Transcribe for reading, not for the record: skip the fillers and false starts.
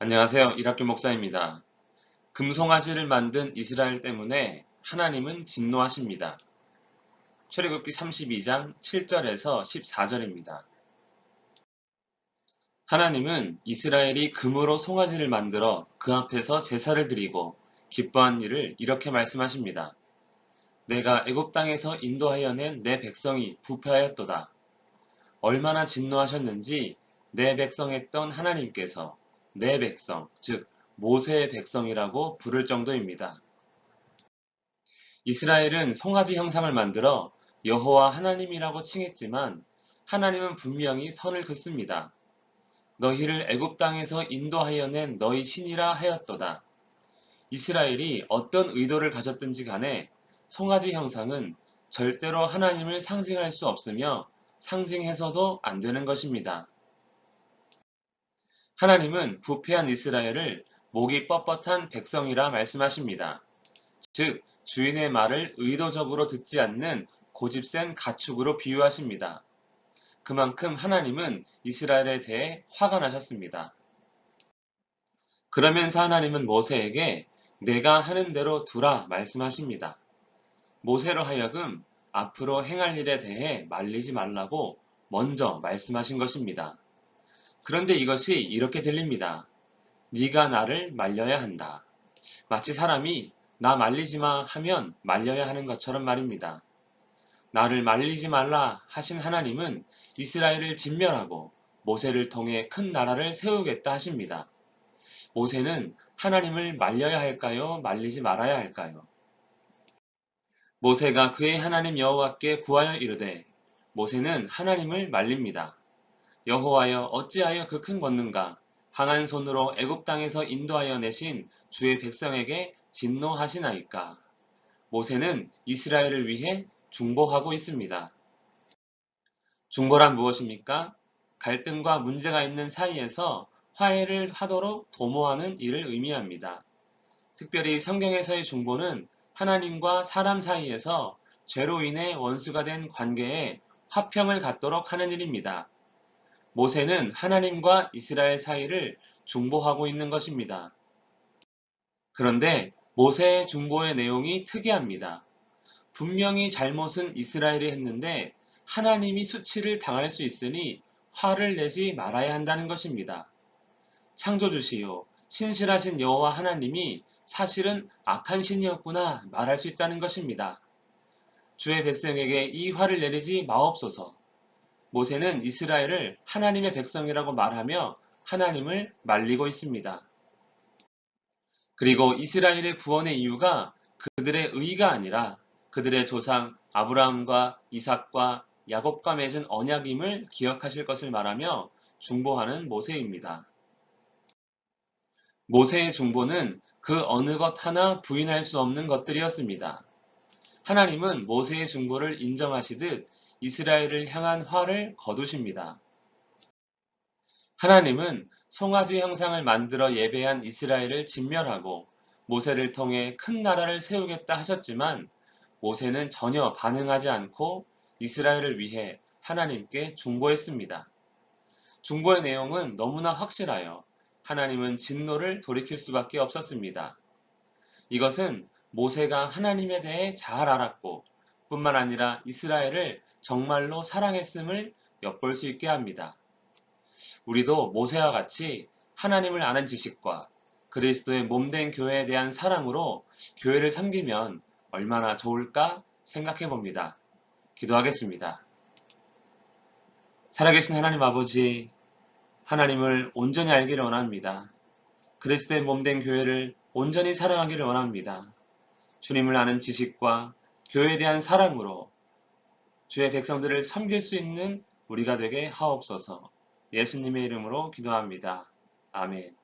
안녕하세요. 이학규 목사입니다. 금송아지를 만든 이스라엘 때문에 하나님은 진노하십니다. 출애굽기 32장 7절에서 14절입니다. 하나님은 이스라엘이 금으로 송아지를 만들어 그 앞에서 제사를 드리고 기뻐한 일을 이렇게 말씀하십니다. 내가 애굽 땅에서 인도하여 낸 내 백성이 부패하였도다. 얼마나 진노하셨는지 내 백성했던 하나님께서 내 백성, 즉 모세의 백성이라고 부를 정도입니다. 이스라엘은 송아지 형상을 만들어 여호와 하나님이라고 칭했지만 하나님은 분명히 선을 긋습니다. 너희를 애굽 땅에서 인도하여 낸 너희 신이라 하였도다. 이스라엘이 어떤 의도를 가졌든지 간에 송아지 형상은 절대로 하나님을 상징할 수 없으며 상징해서도 안 되는 것입니다. 하나님은 부패한 이스라엘을 목이 뻣뻣한 백성이라 말씀하십니다. 즉, 주인의 말을 의도적으로 듣지 않는 고집센 가축으로 비유하십니다. 그만큼 하나님은 이스라엘에 대해 화가 나셨습니다. 그러면서 하나님은 모세에게 내가 하는 대로 두라 말씀하십니다. 모세로 하여금 앞으로 행할 일에 대해 말리지 말라고 먼저 말씀하신 것입니다. 그런데 이것이 이렇게 들립니다. 네가 나를 말려야 한다. 마치 사람이 나 말리지 마 하면 말려야 하는 것처럼 말입니다. 나를 말리지 말라 하신 하나님은 이스라엘을 진멸하고 모세를 통해 큰 나라를 세우겠다 하십니다. 모세는 하나님을 말려야 할까요? 말리지 말아야 할까요? 모세가 그의 하나님 여호와께 구하여 이르되 모세는 하나님을 말립니다. 여호와여 어찌하여 그 큰 권능과 강한 손으로 애굽 땅에서 인도하여 내신 주의 백성에게 진노하시나이까. 모세는 이스라엘을 위해 중보하고 있습니다. 중보란 무엇입니까? 갈등과 문제가 있는 사이에서 화해를 하도록 도모하는 일을 의미합니다. 특별히 성경에서의 중보는 하나님과 사람 사이에서 죄로 인해 원수가 된 관계에 화평을 갖도록 하는 일입니다. 모세는 하나님과 이스라엘 사이를 중보하고 있는 것입니다. 그런데 모세의 중보의 내용이 특이합니다. 분명히 잘못은 이스라엘이 했는데 하나님이 수치를 당할 수 있으니 화를 내지 말아야 한다는 것입니다. 창조주시요 신실하신 여호와 하나님이 사실은 악한 신이었구나 말할 수 있다는 것입니다. 주의 백성에게 이 화를 내리지 마옵소서. 모세는 이스라엘을 하나님의 백성이라고 말하며 하나님을 말리고 있습니다. 그리고 이스라엘의 구원의 이유가 그들의 의가 아니라 그들의 조상 아브라함과 이삭과 야곱과 맺은 언약임을 기억하실 것을 말하며 중보하는 모세입니다. 모세의 중보는 그 어느 것 하나 부인할 수 없는 것들이었습니다. 하나님은 모세의 중보를 인정하시듯 이스라엘을 향한 화를 거두십니다. 하나님은 송아지 형상을 만들어 예배한 이스라엘을 진멸하고 모세를 통해 큰 나라를 세우겠다 하셨지만 모세는 전혀 반응하지 않고 이스라엘을 위해 하나님께 중보했습니다. 중보의 내용은 너무나 확실하여 하나님은 진노를 돌이킬 수밖에 없었습니다. 이것은 모세가 하나님에 대해 잘 알았고 뿐만 아니라 이스라엘을 정말로 사랑했음을 엿볼 수 있게 합니다. 우리도 모세와 같이 하나님을 아는 지식과 그리스도의 몸된 교회에 대한 사랑으로 교회를 섬기면 얼마나 좋을까 생각해 봅니다. 기도하겠습니다. 살아계신 하나님 아버지, 하나님을 온전히 알기를 원합니다. 그리스도의 몸된 교회를 온전히 사랑하기를 원합니다. 주님을 아는 지식과 교회에 대한 사랑으로 주의 백성들을 섬길 수 있는 우리가 되게 하옵소서. 예수님의 이름으로 기도합니다. 아멘.